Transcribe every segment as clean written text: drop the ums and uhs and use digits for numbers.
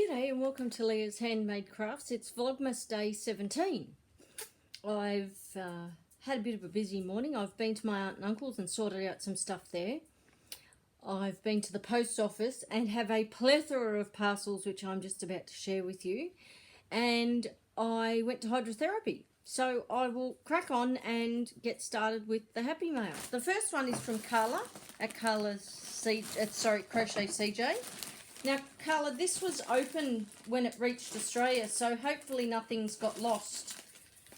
G'day and welcome to Leah's Handmade Crafts. It's Vlogmas day 17. I've had a bit of a busy morning. I've been to my aunt and uncle's and sorted out some stuff there. I've been to the post office and have a plethora of parcels which I'm just about to share with you. And I went to hydrotherapy. So I will crack on and get started with the Happy Mail. The first one is from Carla at Crochet CJ. Now, Carla, this was open when it reached Australia, so hopefully nothing's got lost.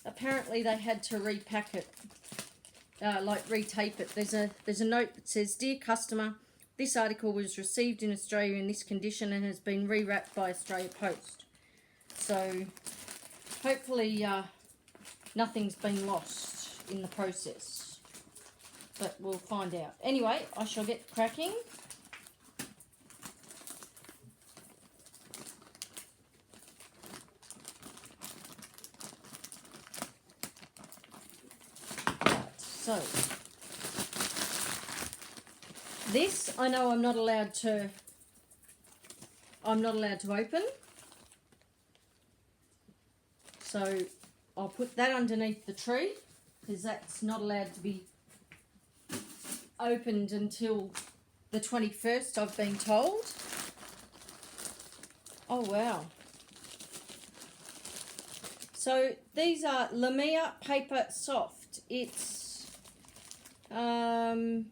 Apparently they had to repack it, retape it. There's a note that says, "Dear customer, this article was received in Australia in this condition and has been rewrapped by Australia Post." So hopefully nothing's been lost in the process, but we'll find out. Anyway, I shall get cracking. So, this I know I'm not allowed to open. So I'll put that underneath the tree because that's not allowed to be opened until the 21st, I've been told. Oh wow. So these are Leah Paper Soft. It's 70%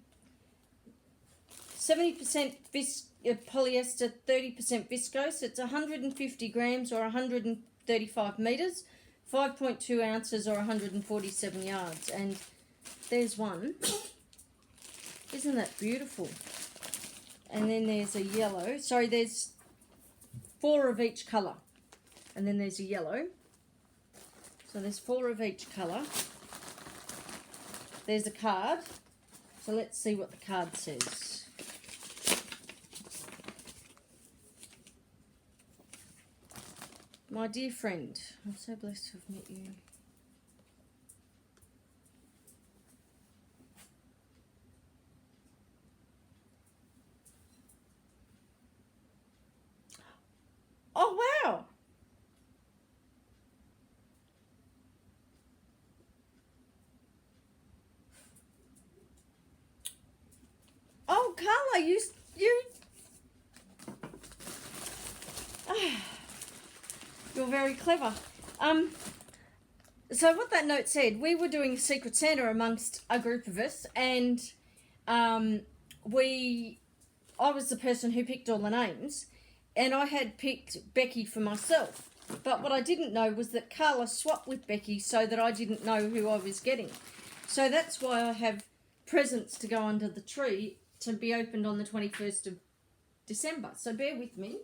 polyester, 30% viscose. It's 150 grams or 135 meters, 5.2 ounces or 147 yards. And there's one. Isn't that beautiful? And then there's a yellow. Sorry, there's 4 of each colour. And then there's a yellow. So there's 4 of each colour. There's a card, so let's see what the card says. My dear friend, I'm so blessed to have met you. Oh wow! Oh, Carla, you you're very clever. So what that note said, we were doing Secret Santa amongst a group of us, and I was the person who picked all the names, and I had picked Becky for myself. But what I didn't know was that Carla swapped with Becky so that I didn't know who I was getting. So that's why I have presents to go under the tree to be opened on the 21st of December. So bear with me.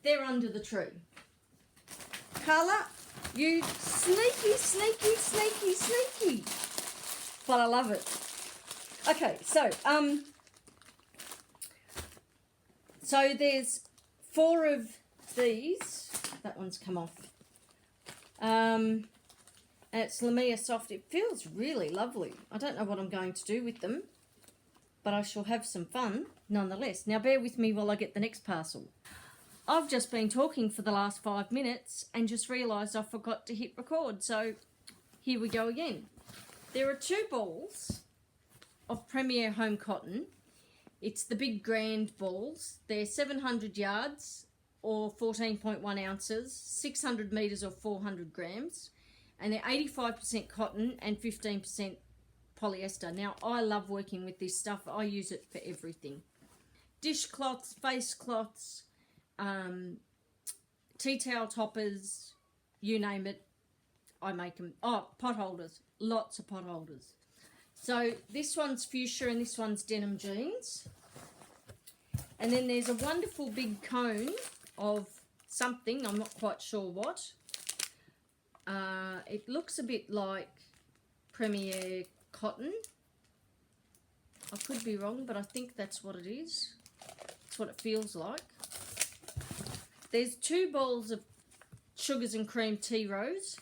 They're under the tree. Carla, you sneaky, sneaky, sneaky, sneaky. But I love it. Okay, so there's 4 of these. That one's come off. And it's Leah Soft. It feels really lovely. I don't know what I'm going to do with them, but I shall have some fun nonetheless. Now bear with me while I get the next parcel. I've just been talking for the last 5 minutes and just realised I forgot to hit record. So here we go again. There are 2 balls of Premier Home Cotton. It's the big grand balls. They're 700 yards or 14.1 ounces, 600 metres or 400 grams. And they're 85% cotton and 15% polyester. Now, I love working with this stuff. I use it for everything. Dishcloths, face cloths, tea towel toppers, you name it, I make them. Oh, pot holders, lots of pot holders. So this one's fuchsia and this one's denim jeans. And then there's a wonderful big cone of something, I'm not quite sure what. It looks a bit like Premier cotton. I could be wrong, but I think that's what it is. That's what it feels like. There's 2 balls of sugars and cream tea rose.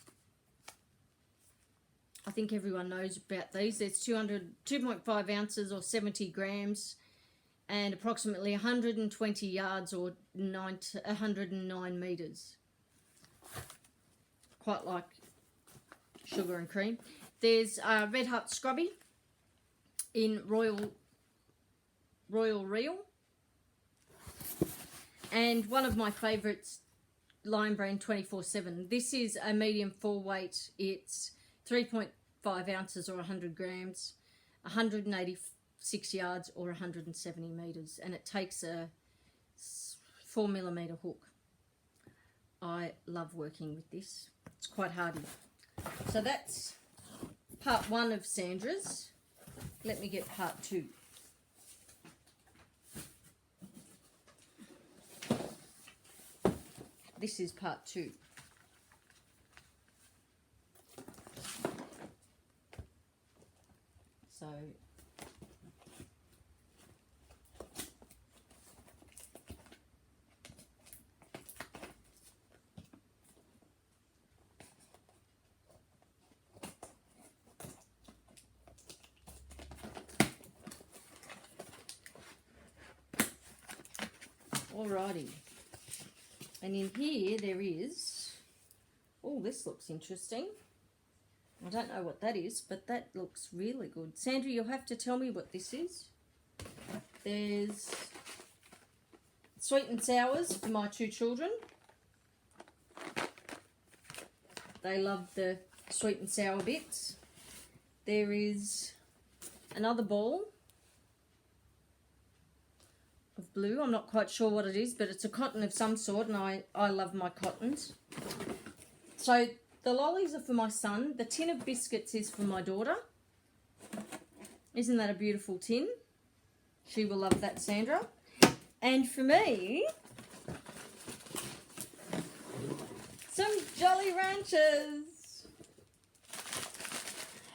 I think everyone knows about these. There's 2.5 ounces or 70 grams. and approximately 120 yards or 109 metres. Quite like sugar and cream. There's Red Hut Scrubby in Royal Real. And one of my favourites, Lion Brand 24/7. This is a medium full weight. It's 3.5 ounces or 100 grams, 186 yards or 170 metres. And it takes a 4mm hook. I love working with this. It's quite hardy. So that's part 1 of Sandra's. Let me get part 2. This is part 2. So alrighty. And in here there is, oh, this looks interesting. I don't know what that is, but that looks really good. Sandra, you'll have to tell me what this is. There's sweet and sours for my 2 children. They love the sweet and sour bits. There is another ball of blue. I'm not quite sure what it is, but it's a cotton of some sort, and I love my cottons. So the lollies are for my son. The tin of biscuits is for my daughter. Isn't that a beautiful tin? She will love that, Sandra. And for me, some Jolly Ranchers.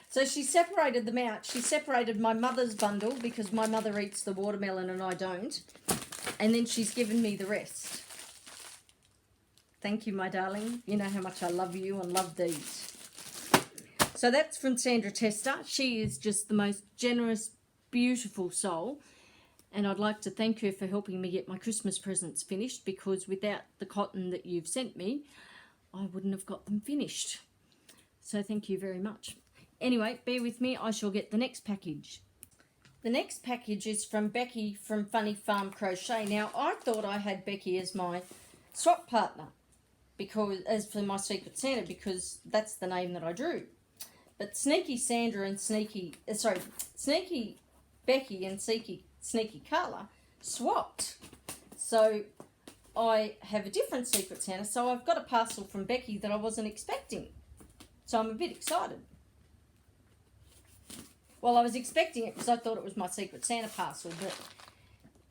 So she separated them out. She separated my mother's bundle because my mother eats the watermelon and I don't. And then she's given me the rest. Thank you, my darling. You know how much I love you and love these. So that's from Sandra Tester. She is just the most generous, beautiful soul. And I'd like to thank her for helping me get my Christmas presents finished, because without the cotton that you've sent me, I wouldn't have got them finished. So thank you very much. Anyway, bear with me. I shall get the next package. The next package is from Becky from Funny Farm Crochet. Now, I thought I had Becky as my swap partner, because as for my Secret Santa, because that's the name that I drew. But Sneaky Sandra and Sneaky Becky and Sneaky Carla swapped. So I have a different Secret Santa. So I've got a parcel from Becky that I wasn't expecting. So I'm a bit excited. Well, I was expecting it because I thought it was my Secret Santa parcel, but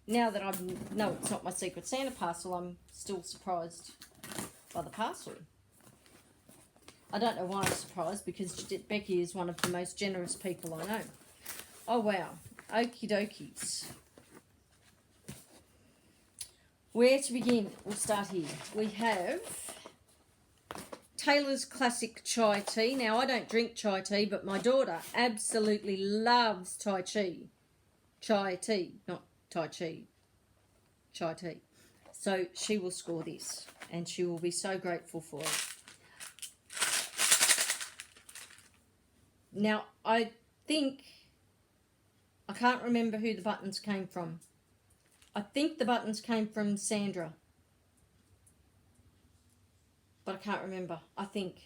now that I know it's not my Secret Santa parcel, I'm still surprised by the parcel. I don't know why I'm surprised, because Becky is one of the most generous people I know. Oh, wow. Okie dokies. Where to begin? We'll start here. We have Taylor's Classic Chai Tea. Now, I don't drink chai tea, but my daughter absolutely loves Chai tea. Chai tea, not Tai Chi. Chai tea. So she will score this, and she will be so grateful for it. Now, I can't remember who the buttons came from. I think the buttons came from Sandra. But I can't remember, I think.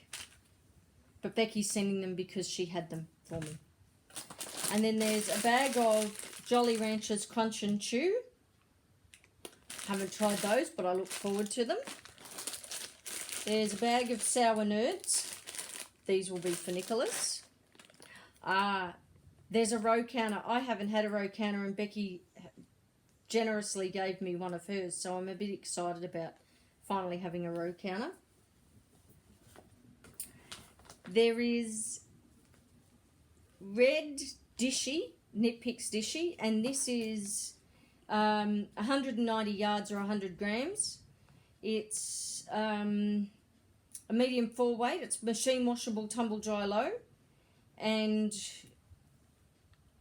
But Becky's sending them because she had them for me. And then there's a bag of Jolly Ranchers Crunch and Chew. Haven't tried those, but I look forward to them. There's a bag of Sour Nerds. These will be for Nicholas. There's a row counter. I haven't had a row counter, and Becky generously gave me one of hers, so I'm a bit excited about finally having a row counter. There is Red Dishy, Knit Picks Dishy, and this is 190 yards or 100 grams. It's a medium 4 weight. It's machine washable, tumble dry low, and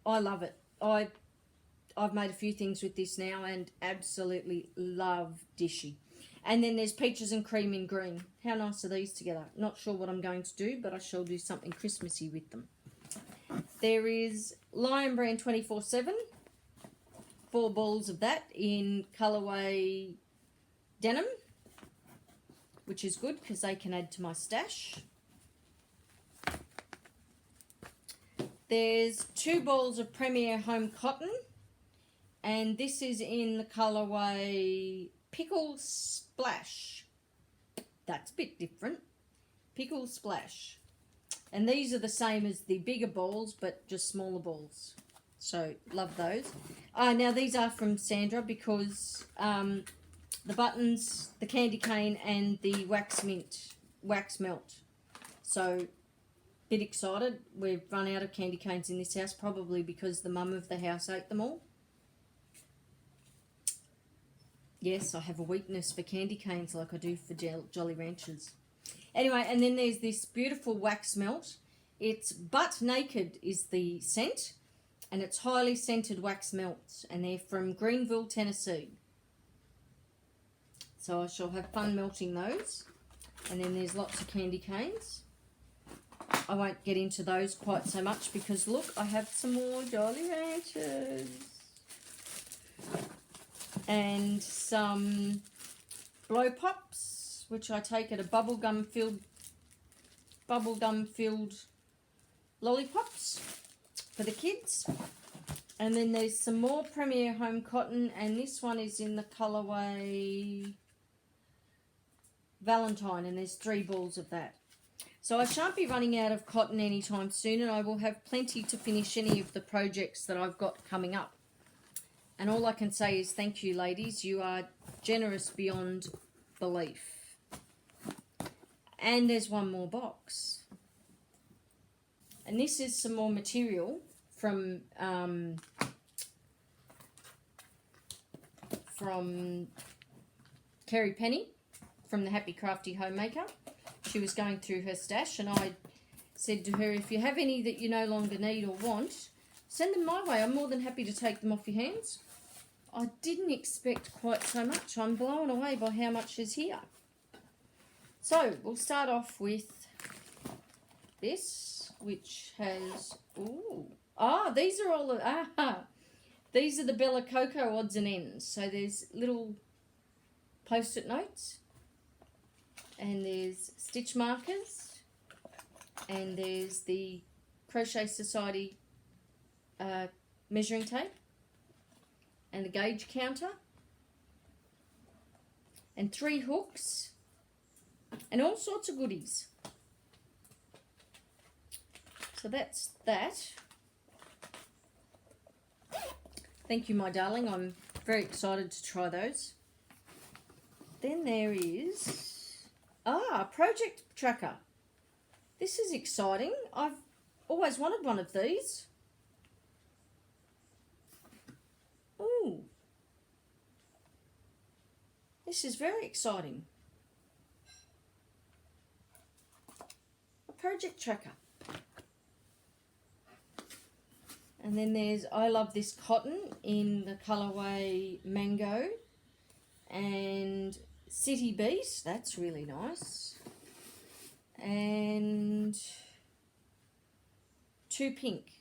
I love it. I've made a few things with this now and absolutely love Dishy. And then there's Peaches and Cream in green. How nice are these together? Not sure what I'm going to do, but I shall do something Christmassy with them. There is Lion Brand 24/7. 4 balls of that in colourway denim, which is good because they can add to my stash. There's 2 balls of Premier Home Cotton, and this is in the colourway Pickle Splash. That's a bit different. Pickle Splash. And these are the same as the bigger balls, but just smaller balls. So, love those. Now, these are from Sandra because the buttons, the candy cane, and the wax melt. So, bit excited. We've run out of candy canes in this house, probably because the mum of the house ate them all. Yes, I have a weakness for candy canes like I do for Jolly Ranchers. Anyway, and then there's this beautiful wax melt. It's Butt Naked is the scent, and it's highly scented wax melts, and they're from Greenville, Tennessee. So I shall have fun melting those. And then there's lots of candy canes. I won't get into those quite so much because, look, I have some more Jolly Ranchers. And some blow pops, which I take at a bubblegum filled lollipops for the kids. And then there's some more Premier Home Cotton, and this one is in the colourway Valentine, and there's 3 balls of that. So I shan't be running out of cotton anytime soon, and I will have plenty to finish any of the projects that I've got coming up. And all I can say is thank you, ladies. You are generous beyond belief. And there's one more box. And this is some more material from Kerry Penny from the Happy Crafty Homemaker. She was going through her stash, and I said to her, if you have any that you no longer need or want, send them my way. I'm more than happy to take them off your hands. I didn't expect quite so much. I'm blown away by how much is here. So we'll start off with this, which has, these are all, these are the Bella Coco odds and ends. So there's little post-it notes, and there's stitch markers, and there's the Crochet Society measuring tape, and a gauge counter, and 3 hooks, and all sorts of goodies. So that's that. Thank you, my darling. I'm very excited to try those. Then there is project tracker. This is exciting. I've always wanted one of these. Ooh. This is very exciting. A project tracker. And then there's I Love This Cotton in the colourway Mango and City Beat. That's really nice. And 2 pink.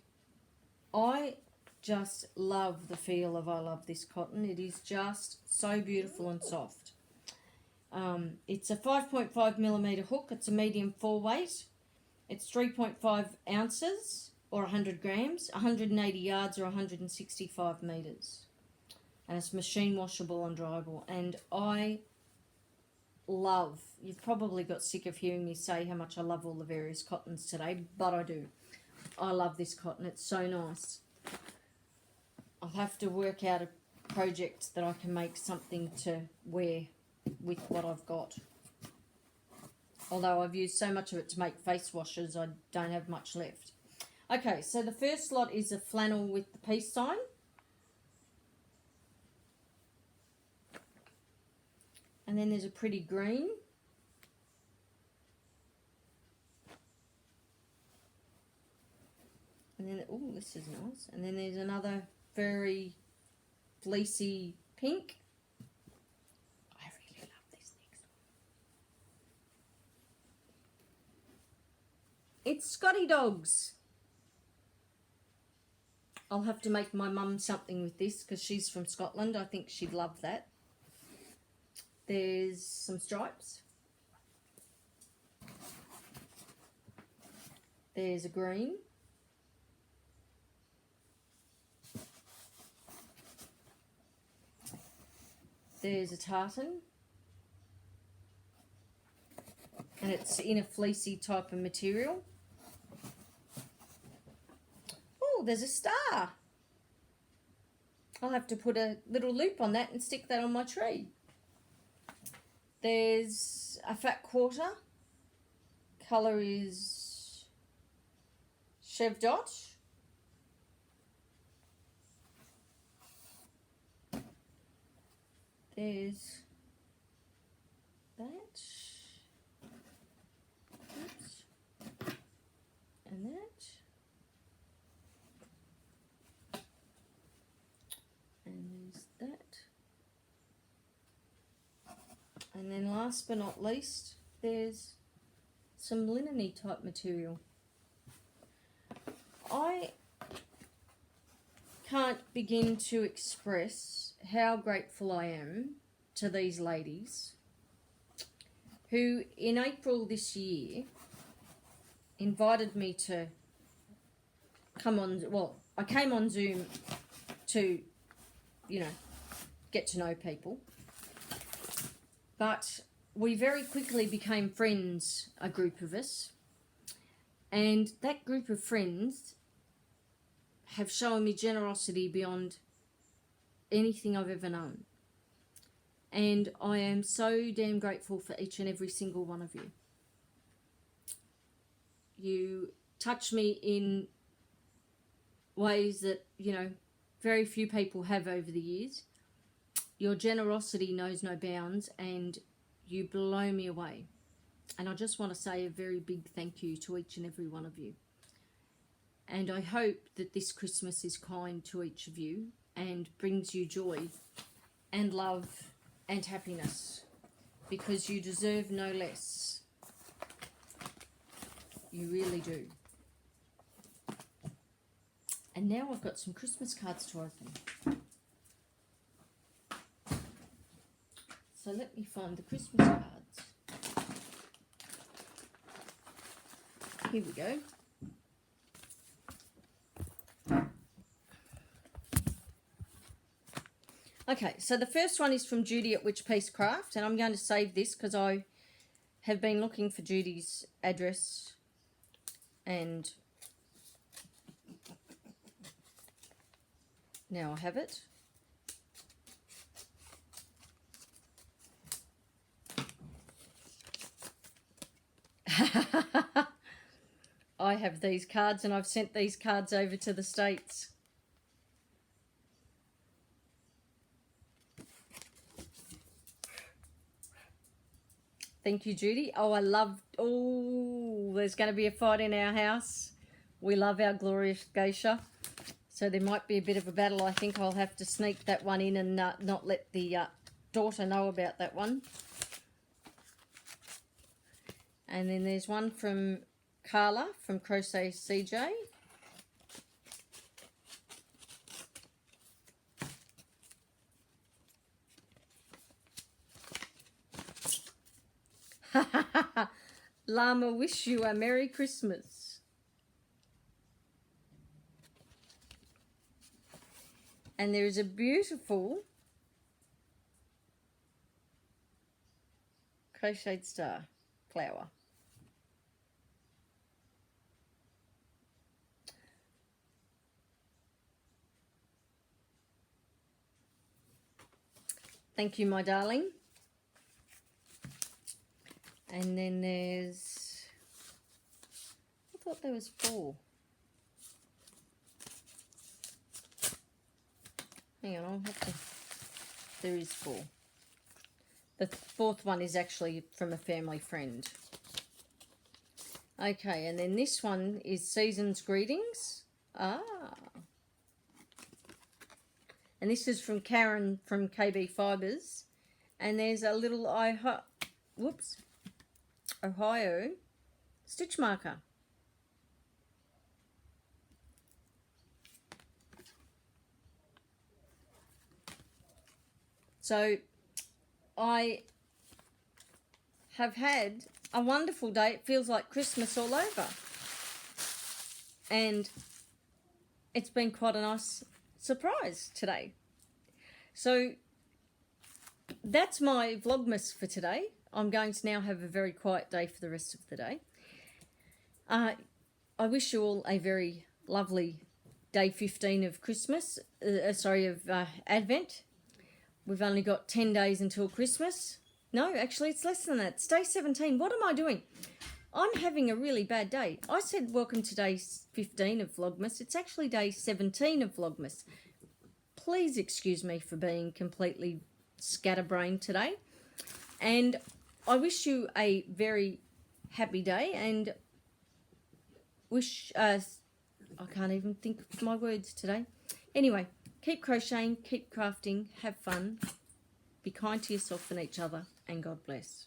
I just love the feel of I Love This Cotton. It is just so beautiful and soft. It's a 5.5mm hook. It's a medium 4 weight. It's 3.5 ounces or 100 grams, 180 yards or 165 metres. And it's machine washable and dryable. And I love, you've probably got sick of hearing me say how much I love all the various cottons today, but I do. I love this cotton. It's so nice. I'll have to work out a project that I can make something to wear with what I've got. Although I've used so much of it to make face washes, I don't have much left. Okay, so the first lot is a flannel with the peace sign. And then there's a pretty green. And then, oh, this is nice. And then there's another very fleecy pink. I really love this next one. It's Scotty Dogs. I'll have to make my mum something with this because she's from Scotland. I think she'd love that. There's some stripes. There's a green. There's a tartan. And it's in a fleecy type of material. Oh, there's a star. I'll have to put a little loop on that and stick that on my tree. There's a fat quarter. Colour is Chev Dot. There's that. Oops. And that. And there's that. And then last but not least, there's some linen-y type material. I can't begin to express how grateful I am to these ladies who in April this year invited me to come on, well, I came on Zoom to, you know, get to know people. But we very quickly became friends, a group of us. And that group of friends have shown me generosity beyond anything I've ever known. And I am so damn grateful for each and every single one of you. You touch me in ways that, you know, very few people have over the years. Your generosity knows no bounds and you blow me away. And I just want to say a very big thank you to each and every one of you. And I hope that this Christmas is kind to each of you and brings you joy and love and happiness, because you deserve no less. You really do. And now I've got some Christmas cards to open. So let me find the Christmas cards. Here we go. Okay, so the first one is from Judy at Which Piece Craft, and I'm going to save this because I have been looking for Judy's address and now I have it. I have these cards and I've sent these cards over to the States. Thank you, Judy. Oh, I love... Oh, there's going to be a fight in our house. We love our glorious geisha. So there might be a bit of a battle. I think I'll have to sneak that one in and not let the daughter know about that one. And then there's one from Carla from Crochet CJ. Llama, wish you a Merry Christmas. And there is a beautiful crocheted star flower. Thank you, my darling. And then there's... I thought there was 4. Hang on, I'll have to... There is 4. The 4th one is actually from a family friend. Okay, and then this one is Season's Greetings. Ah. And this is from Karen from KB Fibres. And there's a little Ohio stitch marker. So I have had a wonderful day. It feels like Christmas all over. And it's been quite a nice surprise today. So that's my Vlogmas for today. I'm going to now have a very quiet day for the rest of the day. I wish you all a very lovely day 15 of Christmas, Advent. We've only got 10 days until Christmas. No, actually it's less than that. It's day 17. What am I doing? I'm having a really bad day. I said welcome to day 15 of Vlogmas. It's actually day 17 of Vlogmas. Please excuse me for being completely scatterbrained today. And I wish you a very happy day and wish... I can't even think of my words today. Anyway, keep crocheting, keep crafting, have fun, be kind to yourself and each other, and God bless.